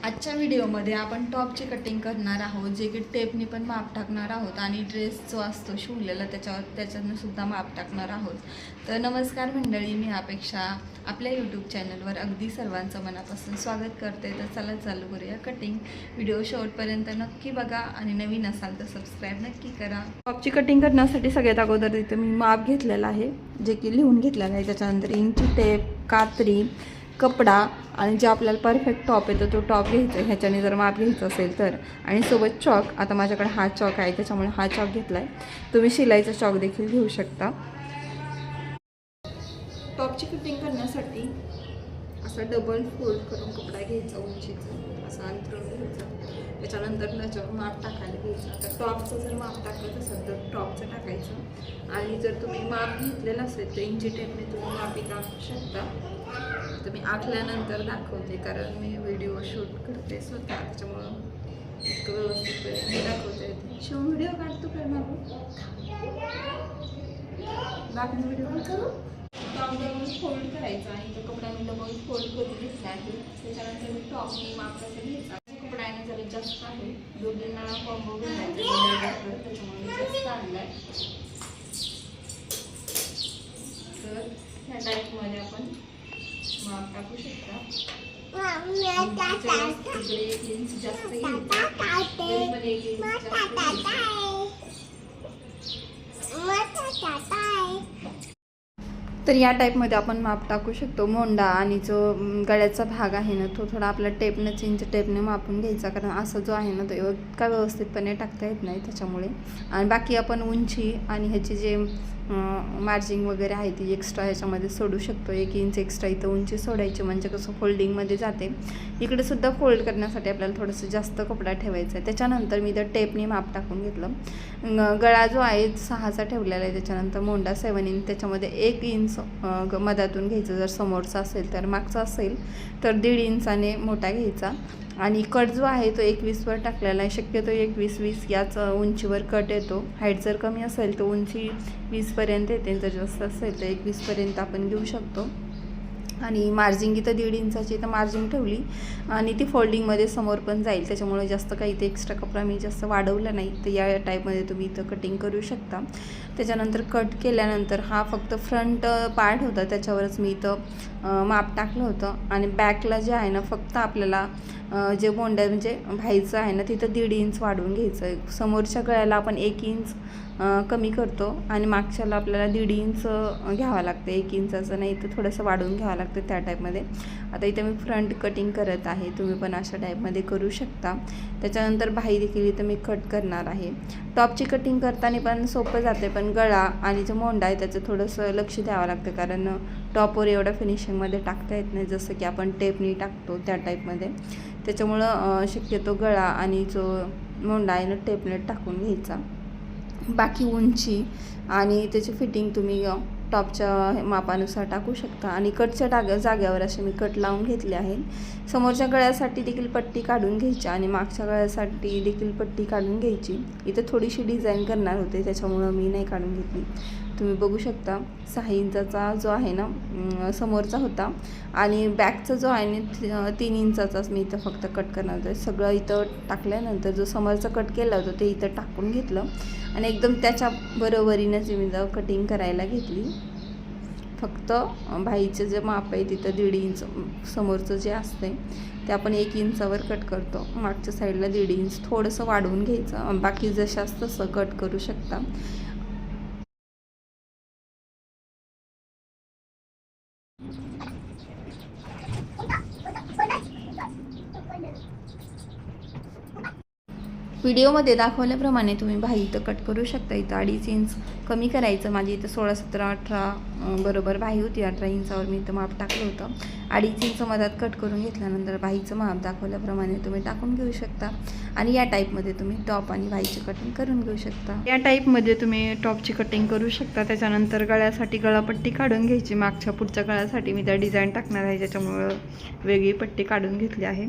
आजच्या व्हिडिओमध्ये आपण टॉपची कटिंग करणार आहोत, जे की टेपनी पण माप टाकणार आहोत आणि ड्रेस जो असतो शिवलेला त्याच्यानं सुद्धा माप टाकणार आहोत. तर नमस्कार मंडळी, मी अपेक्षा आपल्या यूट्यूब चॅनलवर अगदी सर्वांचं मनापासून स्वागत करते. तर चला चालू करूया कटिंग. व्हिडिओ शेवटपर्यंत नक्की बघा आणि नवीन असाल तर सबस्क्राईब नक्की करा. टॉपची कटिंग करण्यासाठी सगळ्यात अगोदर इथे मी माप घेतलेला आहे, जे की लिहून घेतलेलं आहे. त्याच्यानंतर इंची टेप, कात्री, कपडा आणि जे आपल्याला परफेक्ट टॉप येतो तो टॉप घ्यायचा आहे. ह्याच्याने जर माप घ्यायचं असेल तर, आणि सोबत चॉक. आता माझ्याकडे हा चॉक आहे त्याच्यामुळे हा चॉक घेतला आहे. तुम्ही शिलाईचा चॉक देखील घेऊ शकता. टॉपची कटिंग करण्यासाठी असं डबल फोल्ड करून कपडा घ्यायचा, उंचीचा असं अंतरून घ्यायचं. त्याच्यानंतर त्याच्यावर माप टाकायला घ्यायचं. आता टॉपचं जर माप टाकायचं असेल तर टॉपचं टाकायचं, आणि जर तुम्ही माप घेतलेलं असेल तर इंची टेपने तुम्ही मापी टाकू शकता. तर मी आखल्यानंतर दाखवते, कारण मी व्हिडिओ शूट करते स्वतः, त्याच्यामुळं इतकं व्यवस्थित मी दाखवते. शिवून व्हिडिओ काढतो काय मागून बाकी व्हिडिओ करू. टॉप डबल फोल्ड करायचा आणि तो कपडा मी डबल फोल्ड करून घेतला आहे. त्याच्यानंतर मी टॉपनी माप कसं घ्यायचा. कपडा आहे जरा जास्त आहे, दोघींना कॉम्बो घालायचा, त्याच्यामुळे जास्त आणलाय. तर ह्या टाईपमध्ये आपण माप टाकू शकता. इकडे 1 इंच जास्त घ्यायचं, एक इंच जास्त. तर या टाईपमध्ये आपण माप टाकू शकतो. मोंडा आणि जो गळ्याचा भाग आहे ना, तो थोडा आपला टेपनं इंच टेपने मापून घ्यायचा, कारण असा जो आहे ना तो इतका व्यवस्थितपणे टाकता येत नाही त्याच्यामुळे. आणि बाकी आपण उंची आणि ह्याची जे मार्जिंग वगैरे आहे ती एक्स्ट्रा ह्याच्यामध्ये सोडू शकतो. 1 इंच एक्स्ट्रा इथं उंची सोडायची, म्हणजे कसं फोल्डिंगमध्ये जाते. इकडे सुद्धा फोल्ड करण्यासाठी आपल्याला थोडंसं जास्त कपडा ठेवायचा आहे. त्याच्यानंतर मी इथं टेपने माप टाकून घेतलं. गळा जो आहे 6चा ठेवलेला आहे. त्याच्यानंतर मोंडा 7 इंच, त्याच्यामध्ये 1 इंच मधातून घ्यायचं. जर समोरचा असेल तर, मागचा असेल तर 1.5 इंचाने मोठा घ्यायचा. आणि कट जो आहे तो 21वर टाकलेला आहे. शक्यतो 21-20 याच उंचीवर कट येतो. हाईट जर कमी असेल तर उंची 20पर्यंत येते, जर जास्त असेल तर 21पर्यंत आपण घेऊ शकतो. आणि मार्जिंग इथं 1.5 इंचाची तर मार्जिंग ठेवली, आणि ती फोल्डिंगमध्ये समोर पण जाईल, त्याच्यामुळे जास्त काही इथे एक्स्ट्रा कपडा मी जास्त वाढवला नाही. तर या टाईपमध्ये तुम्ही इथं कटिंग करू शकता. त्याच्यानंतर कट केल्यानंतर हा फक्त फ्रंट पार्ट होता, त्याच्यावरच मी इथं माप टाकलं होतं. आणि बॅकला जे आहे ना, फक्त आपल्याला जे मोंड्या म्हणजे भाईचं आहे ना, तिथं 1.5 इंच वाढवून घ्यायचं आहे. समोरच्या गळ्याला आपण 1 इंच कमी करतो, आणि मागच्याला आपल्याला 1.5 इंच घ्यावं लागतं. 1 इंचाचं नाही तर थोडंसं वाढवून घ्यावं लागतं त्या टाईपमध्ये. आता इथं मी फ्रंट कटिंग करत आहे, तुम्ही पण अशा टाईपमध्ये करू शकता. त्याच्यानंतर बाही देखील इथं मी कट करणार आहे. टॉपची कटिंग करताना पण सोपं जाते, पण गळा आणि जो मोंडा आहे त्याचं थोडंसं लक्ष द्यावं लागतं, कारण टॉपवर एवढं फिनिशिंगमध्ये टाकता येत नाही जसं की आपण टेपनी टाकतो त्या टाईपमध्ये. त्याच्यामुळं शक्यतो गळा आणि जो मोंडा आहे ना टेपने टाकून घ्यायचा. बाकी उंची आणि त्याची फिटिंग तुम्ही टॉपच्या मापानुसार टाकू शकता. आणि कटच्या जाग्यावर असे मी कट लावून घेतले आहे. समोरच्या गळ्यासाठी देखील पट्टी काढून घ्यायची, आणि मागच्या गळ्यासाठी देखील पट्टी काढून घ्यायची. इथं थोडीशी डिझाईन करणार होते, त्याच्यामुळं मी नाही काढून घेतली. तुम्ही बघू शकता 6 इंचाचा जो आहे ना समोरचा होता, आणि बॅकचा जो आहे ना 3 इंचाचाच मी इथं फक्त कट करणार होते. सगळं इथं टाकल्यानंतर जो समोरचा कट केला होता ते इथं टाकून घेतलं, आणि एकदम त्याच्या बरोबरीनंच मी कटिंग करायला घेतली. फक्त भाईचं जे माप आहे तिथं 1.5 इंच समोरचं जे असतं ते आपण 1 इंचावर कट करतो. मागच्या साईडला 1.5 इंच थोडंसं वाढवून घ्यायचं. बाकी जसं असतं तसं कट करू शकता. व्हिडिओमध्ये दाखवल्याप्रमाणे तुम्ही बाही इथं कट करू शकता. इथं 2.5 इंच कमी करायचं. माझी इथं 16, 17, 18 बरोबर बाही होती. 18 इंचावर मी इथं माप टाकलं होतं. 2.5 इंच मधात कट करून घेतल्यानंतर बाहीचं माप दाखवल्याप्रमाणे तुम्ही टाकून घेऊ शकता. आणि या टाईपमध्ये तुम्ही टॉप आणि बाहीची कटिंग करून घेऊ शकता. या टाईपमध्ये तुम्ही टॉपची कटिंग करू शकता. त्याच्यानंतर गळ्यासाठी गळापट्टी काढून घ्यायची. मागच्या पुढच्या गळ्यासाठी मी त्या डिझाईन टाकणार आहे, त्याच्यामुळं वेगळी पट्टी काढून घेतली आहे.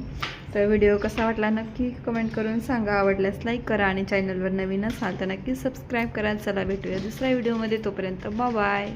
तर व्हिडिओ कसा वाटला नक्की कमेंट करून सांगा. आवडल्यास लाईक करा, आणि चॅनलवर नवीन असाल तर नक्की सबस्क्राईब करा. चला भेटूया दुसऱ्या व्हिडिओमध्ये. तोपर्यंत बाय बाय.